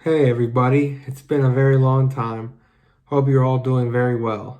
Hey everybody, it's been a very long time. Hope you're all doing very well.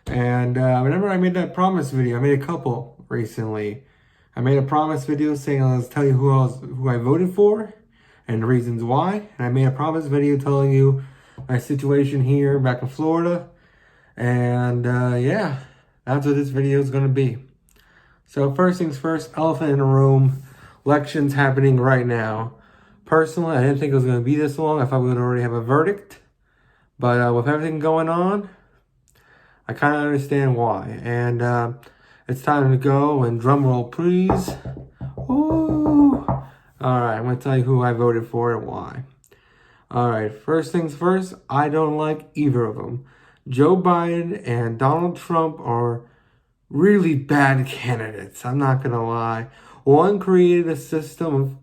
And remember I made that promise video. I made a couple recently. I made a promise video saying I'll tell you who I voted for and the reasons why. And I made a promise video telling you my situation here back in Florida. And yeah, that's what this video is going to be. So first things first, elephant in the room. Elections happening right now. Personally, I didn't think it was going to be this long. I thought we would already have a verdict. But with everything going on, I kind of understand why. And it's time to go. And drum roll, please. Ooh. All right, I'm going to tell you who I voted for and why. All right, first things first, I don't like either of them. Joe Biden and Donald Trump are really bad candidates. I'm not going to lie. One created a system of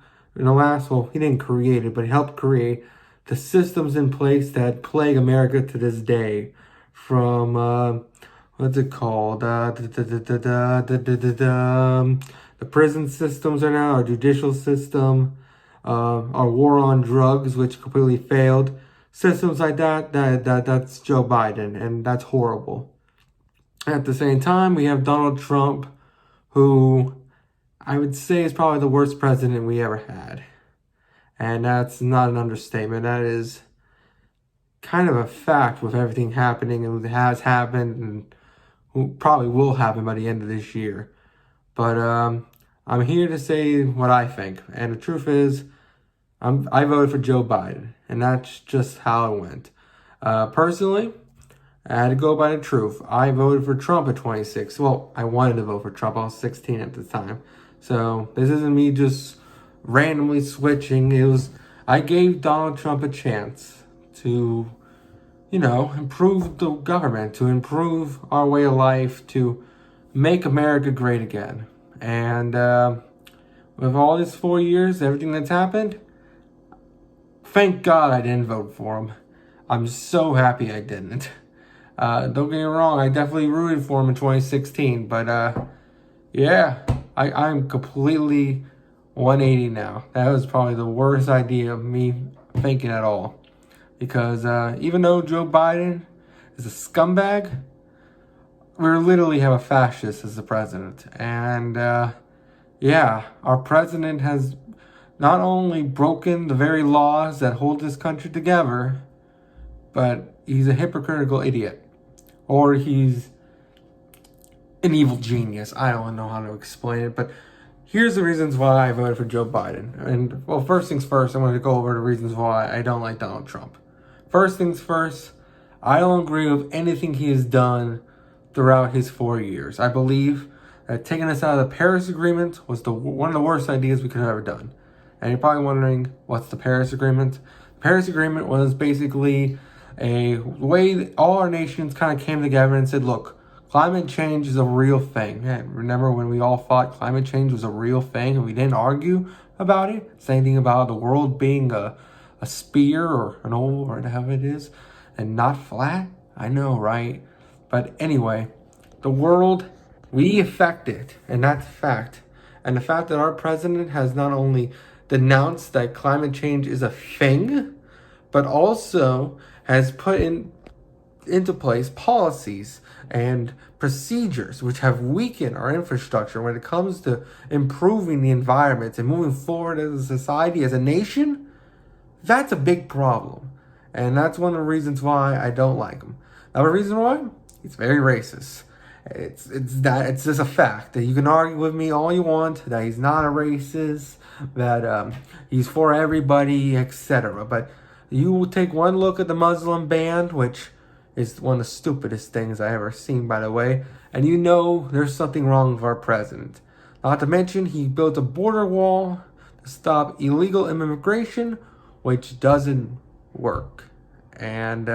he didn't create it, but he helped create the systems in place that plague America to this day. From, what's it called? The prison systems are now, our judicial system, our war on drugs, which completely failed. Systems like that's Joe Biden, and that's horrible. At the same time, we have Donald Trump, who I would say is probably the worst president we ever had. And that's not an understatement. That is kind of a fact with everything happening and has happened and probably will happen by the end of this year. But I'm here to say what I think. And the truth is, I voted for Joe Biden. And that's just how it went. Personally, I had to go by the truth. I voted for Trump at 26. Well, I wanted to vote for Trump. I was 16 at the time. So this isn't me just randomly switching. I gave Donald Trump a chance to, improve the government, to improve our way of life, to make America great again. And with all these 4 years, everything that's happened, thank God I didn't vote for him. I'm so happy I didn't. Don't get me wrong, I definitely rooted for him in 2016, but yeah, I'm completely 180 now. That was probably the worst idea of me thinking at all. Because even though Joe Biden is a scumbag, we literally have a fascist as the president. And yeah, our president has not only broken the very laws that hold this country together, but he's a hypocritical idiot. Or he's an evil genius. I don't know how to explain it, but here's the reasons why I voted for Joe Biden. And, well, first things first, I'm going to go over the reasons why I don't like Donald Trump. First things first, I don't agree with anything he has done throughout his 4 years. I believe that taking us out of the Paris Agreement was one of the worst ideas we could have ever done. And you're probably wondering, what's the Paris Agreement? The Paris Agreement was basically a way that all our nations kind of came together and said, look, climate change is a real thing. And remember when we all thought climate change was a real thing and we didn't argue about it? Same thing about the world being a sphere or an oval or whatever it is and not flat? I know, right? But anyway, the world, we affect it, and that's a fact. And the fact that our president has not only denounced that climate change is a thing, but also has put into place policies and procedures which have weakened our infrastructure when it comes to improving the environment and moving forward as a society, as a nation. That's a big problem. And that's one of the reasons why I don't like him. Another reason why? He's very racist. It's just a fact that you can argue with me all you want that he's not a racist, that he's for everybody, etc. But you will take one look at the Muslim ban, which is one of the stupidest things I ever seen, by the way, and you know there's something wrong with our president. Not to mention, he built a border wall to stop illegal immigration, which doesn't work. And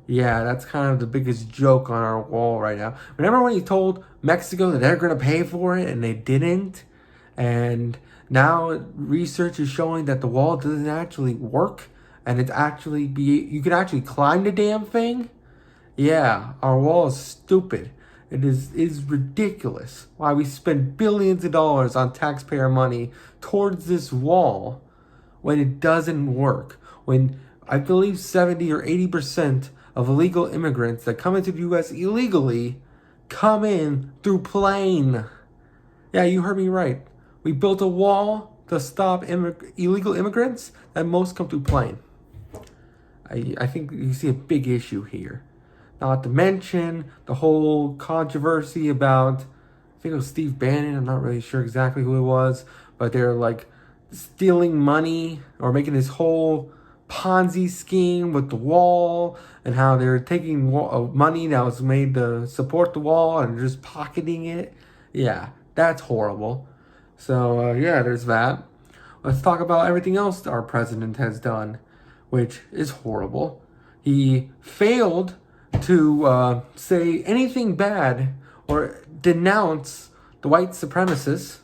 yeah, that's kind of the biggest joke on our wall right now. Remember when he told Mexico that they're going to pay for it and they didn't? And now research is showing that the wall doesn't actually work. And you can actually climb the damn thing? Yeah, our wall is stupid. It is ridiculous why we spend billions of dollars on taxpayer money towards this wall when it doesn't work. when I believe 70 or 80% of illegal immigrants that come into the U.S. illegally come in through plane. Yeah, you heard me right. We built a wall to stop illegal immigrants, and most come through plane. I think you see a big issue here. Not to mention the whole controversy about, I think it was Steve Bannon, I'm not really sure exactly who it was, but they're like stealing money or making this whole Ponzi scheme with the wall, and how they're taking money that was made to support the wall and just pocketing it. Yeah, that's horrible. So, yeah, there's that. Let's talk about everything else our president has done, which is horrible. He failed to say anything bad or denounce the white supremacists.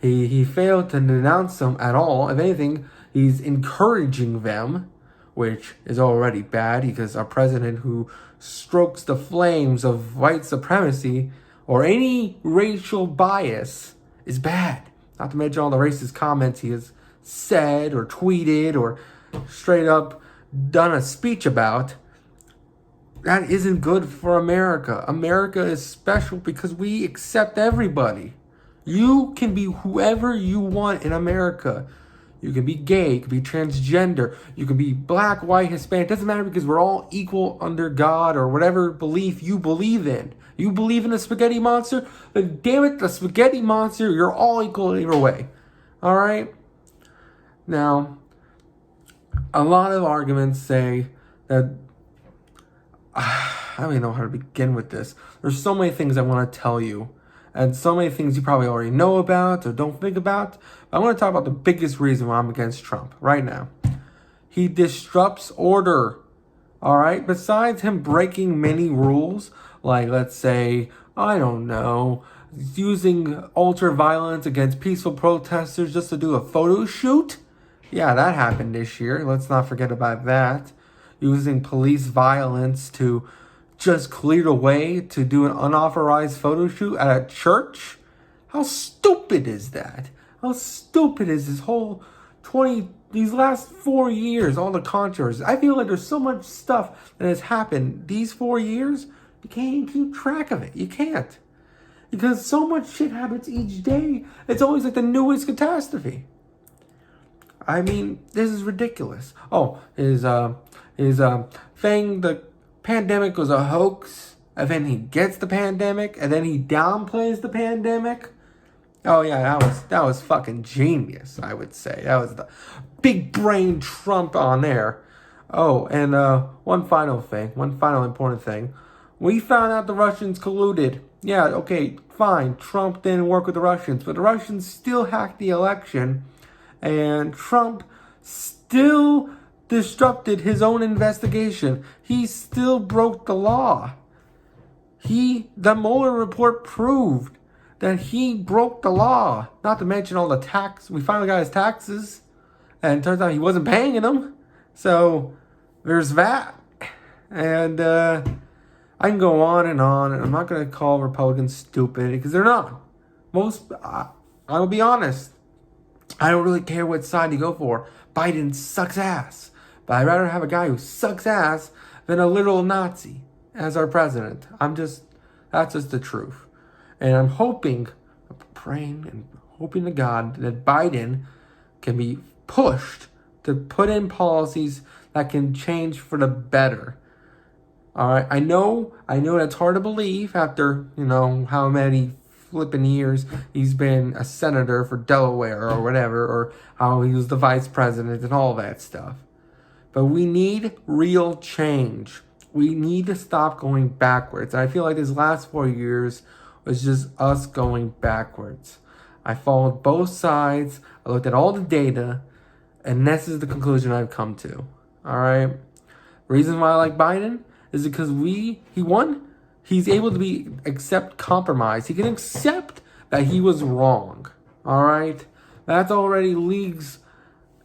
He failed to denounce them at all. If anything, he's encouraging them, which is already bad, because our president who strokes the flames of white supremacy or any racial bias is bad. Not to mention all the racist comments he has said or tweeted or straight up done a speech about. That isn't good for America. America is special because we accept everybody. You can be whoever you want in America. You can be gay, you can be transgender, you can be black, white, Hispanic. It doesn't matter, because we're all equal under God or whatever belief you believe in. You believe in the spaghetti monster? Then damn it, the spaghetti monster, you're all equal either way. All right? Now, a lot of arguments say that, I don't even know how to begin with this. There's so many things I want to tell you, and so many things you probably already know about or don't think about. But I want to talk about the biggest reason why I'm against Trump right now. He disrupts order. All right? Besides him breaking many rules, like, let's say, I don't know, using ultra-violence against peaceful protesters just to do a photo shoot. Yeah, that happened this year. Let's not forget about that. Using police violence to just clear the way to do an unauthorized photo shoot at a church. How stupid is that? How stupid is this whole these last 4 years, all the controversy? I feel like there's so much stuff that has happened these 4 years, you can't even keep track of it. You can't. Because so much shit happens each day. It's always like the newest catastrophe. I mean, this is ridiculous. Oh, his saying the pandemic was a hoax, and then he gets the pandemic, and then he downplays the pandemic. Oh yeah, that was fucking genius, I would say. That was the big brain Trump on there. Oh, and one final important thing. We found out the Russians colluded. Yeah, okay, fine. Trump didn't work with the Russians, but the Russians still hacked the election, and Trump still disrupted his own investigation. He still broke the law. The Molar report proved that he broke the law. Not to mention all the tax. We finally got his taxes, and it turns out he wasn't paying them. So there's that. And I can go on, and I'm not going to call Republicans stupid, because they're not. I'll be honest. I don't really care what side you go for. Biden sucks ass. But I'd rather have a guy who sucks ass than a literal Nazi as our president. That's just the truth. And I'm praying and hoping to God that Biden can be pushed to put in policies that can change for the better. All right, I know that's hard to believe after, how many flipping years he's been a senator for Delaware or whatever, or how he was the vice president and all that stuff. But we need real change. We need to stop going backwards. And I feel like this last 4 years was just us going backwards. I followed both sides. I looked at all the data, and this is the conclusion I've come to. All right. Reason why I like Biden is because he won. He's able to accept compromise. He can accept that he was wrong. All right. That's already leagues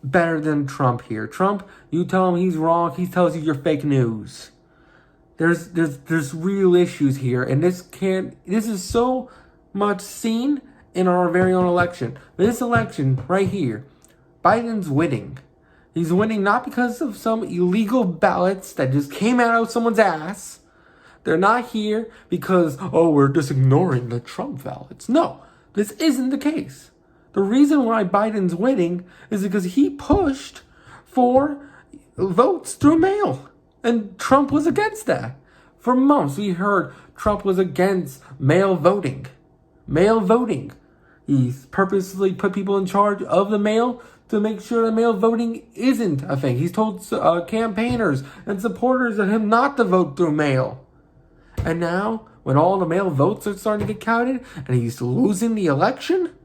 better than Trump here. Trump, you tell him he's wrong, he tells you you're fake news. There's real issues here, and this is so much seen in our very own election. This election right here, Biden's winning. He's winning not because of some illegal ballots that just came out of someone's ass. They're not here because, oh, we're just ignoring the Trump ballots. No, this isn't the case. The reason why Biden's winning is because he pushed for votes through mail. And Trump was against that. For months, we heard Trump was against mail voting. Mail voting. He's purposely put people in charge of the mail to make sure that mail voting isn't a thing. He's told campaigners and supporters of him not to vote through mail. And now, when all the mail votes are starting to get counted and he's losing the election,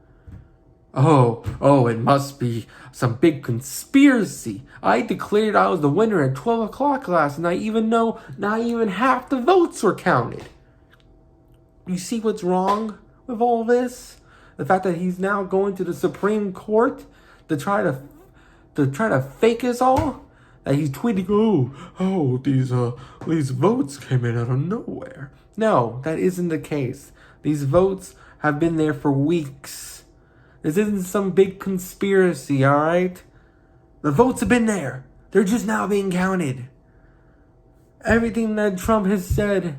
it must be some big conspiracy. I declared I was the winner at 12 o'clock last night, even though not even half the votes were counted. You see what's wrong with all this? The fact that he's now going to the Supreme Court to try to fake us all? That he's tweeting, these votes came in out of nowhere. No, that isn't the case. These votes have been there for weeks. This isn't some big conspiracy, all right? The votes have been there. They're just now being counted. Everything that Trump has said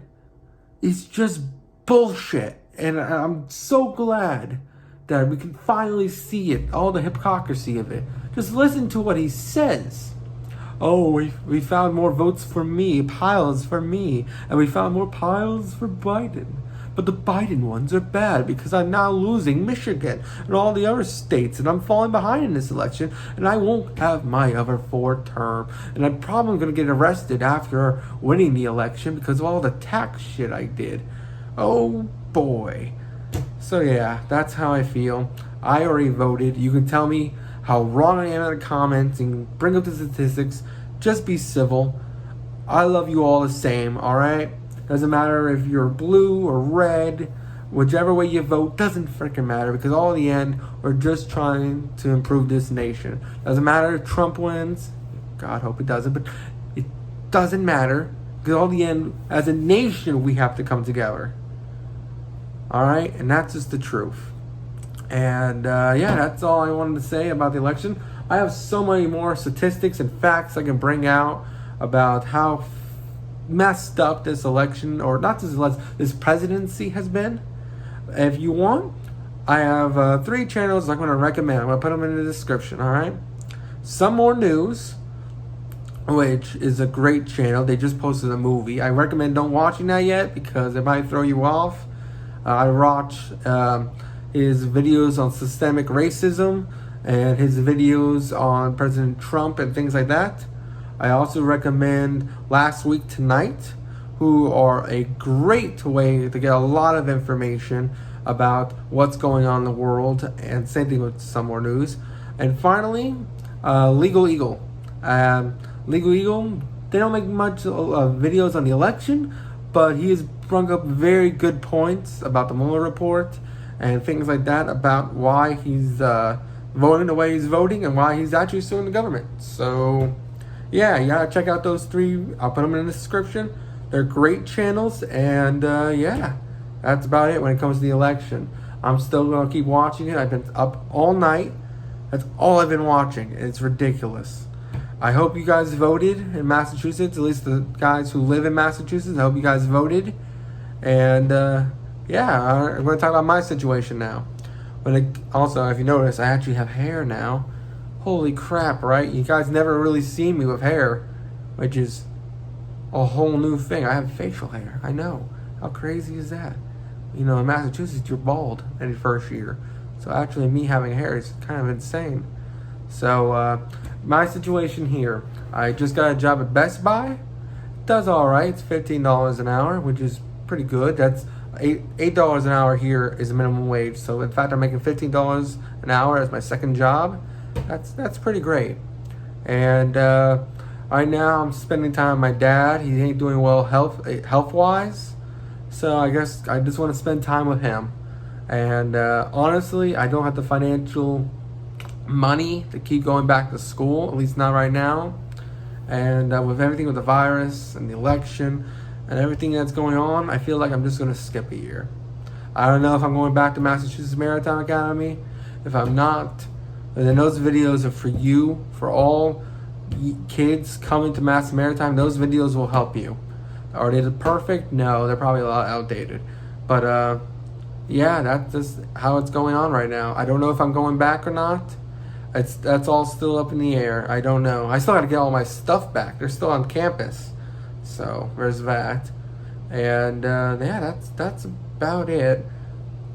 is just bullshit. And I'm so glad that we can finally see it, all the hypocrisy of it. Just listen to what he says. We found more votes for me, piles for me, and we found more piles for Biden. But the Biden ones are bad because I'm now losing Michigan and all the other states, and I'm falling behind in this election, and I won't have my other 4th term. And I'm probably going to get arrested after winning the election because of all the tax shit I did. Oh boy. So yeah, that's how I feel. I already voted. You can tell me how wrong I am in the comments and bring up the statistics. Just be civil. I love you all the same, alright? Doesn't matter if you're blue or red, whichever way you vote, doesn't freaking matter because all in the end, we're just trying to improve this nation. Doesn't matter if Trump wins. God, hope it doesn't, but it doesn't matter because all in the end, as a nation, we have to come together. Alright? And that's just the truth. And that's all I wanted to say about the election. I have so many more statistics and facts I can bring out about how messed up this election, or not this election, this presidency has been. If you want, I have 3 channels I'm going to recommend. I'm going to put them in the description, alright? Some More News, which is a great channel. They just posted a movie. I recommend don't watching that yet because it might throw you off. I watch his videos on systemic racism and his videos on President Trump and things like that. I also recommend Last Week Tonight, who are a great way to get a lot of information about what's going on in the world, and same thing with Some More News. And finally, Legal Eagle. Legal Eagle, they don't make much videos on the election, but he has brought up very good points about the Molar report and things like that, about why he's voting the way he's voting and why he's actually suing the government. So yeah, you gotta check out those 3. I'll put them in the description. They're great channels, and that's about it when it comes to the election. I'm still gonna keep watching it. I've been up all night. That's all I've been watching. It's ridiculous. I hope you guys voted in Massachusetts, at least the guys who live in Massachusetts. I hope you guys voted. And I'm going to talk about my situation now. Also, if you notice, I actually have hair now. Holy crap, right? You guys never really seen me with hair, which is a whole new thing. I have facial hair. I know. How crazy is that? You know, in Massachusetts, you're bald in your first year. So actually, me having hair is kind of insane. So, my situation here, I just got a job at Best Buy. It does all right. It's $15 an hour, which is pretty good. That's $8 an hour here is the minimum wage. So in fact, I'm making $15 an hour as my second job. That's pretty great. And right now, I'm spending time with my dad. He ain't doing well health-wise. So I guess I just want to spend time with him. And honestly, I don't have the financial money to keep going back to school, at least not right now. And with everything with the virus and the election and everything that's going on, I feel like I'm just going to skip a year. I don't know if I'm going back to Massachusetts Maritime Academy. If I'm not, then those videos are for you, for all kids coming to Mass Maritime, those videos will help you. Are they perfect? No, they're probably a lot outdated. But yeah, that's just how it's going on right now. I don't know if I'm going back or not. That's all still up in the air. I don't know. I still got to get all my stuff back. They're still on campus, so there's that. And yeah, that's about it.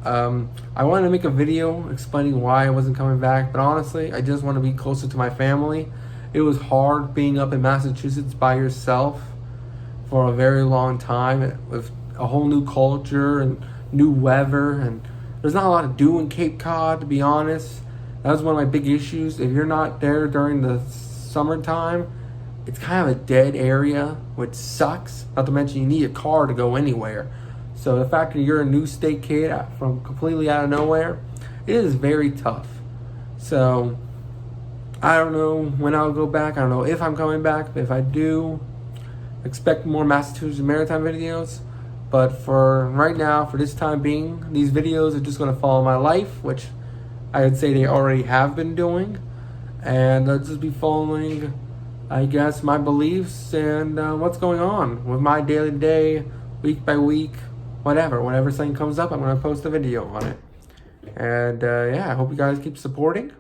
I wanted to make a video explaining why I wasn't coming back, but honestly, I just want to be closer to my family. It was hard being up in Massachusetts by yourself for a very long time with a whole new culture and new weather, and there's not a lot to do in Cape Cod, to be honest. That was one of my big issues. If you're not there during the summertime, it's kind of a dead area, which sucks. Not to mention you need a car to go anywhere. So the fact that you're a new state kid from completely out of nowhere, it is very tough. So I don't know when I'll go back. I don't know if I'm coming back. But if I do, expect more Massachusetts Maritime videos. But for right now, for this time being, these videos are just going to follow my life, which I would say they already have been doing. And they'll just be following, I guess, my beliefs and what's going on with my daily day, week by week, whatever. Whenever something comes up, I'm going to post a video on it. And yeah, I hope you guys keep supporting.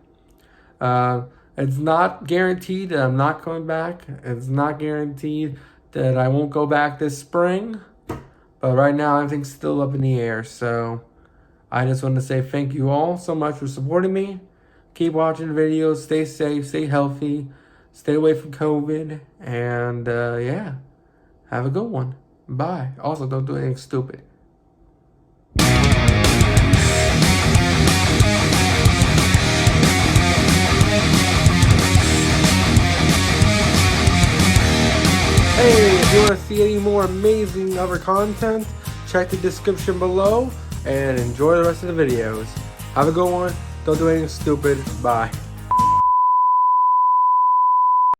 It's not guaranteed that I'm not coming back. It's not guaranteed that I won't go back this spring. But right now, everything's still up in the air. So I just want to say thank you all so much for supporting me. Keep watching the videos. Stay safe. Stay healthy. Stay away from COVID. And yeah, have a good one. Bye. Also, don't do anything stupid. Hey, if you want to see any more amazing other content, check the description below and enjoy the rest of the videos. Have a good one. Don't do anything stupid. Bye.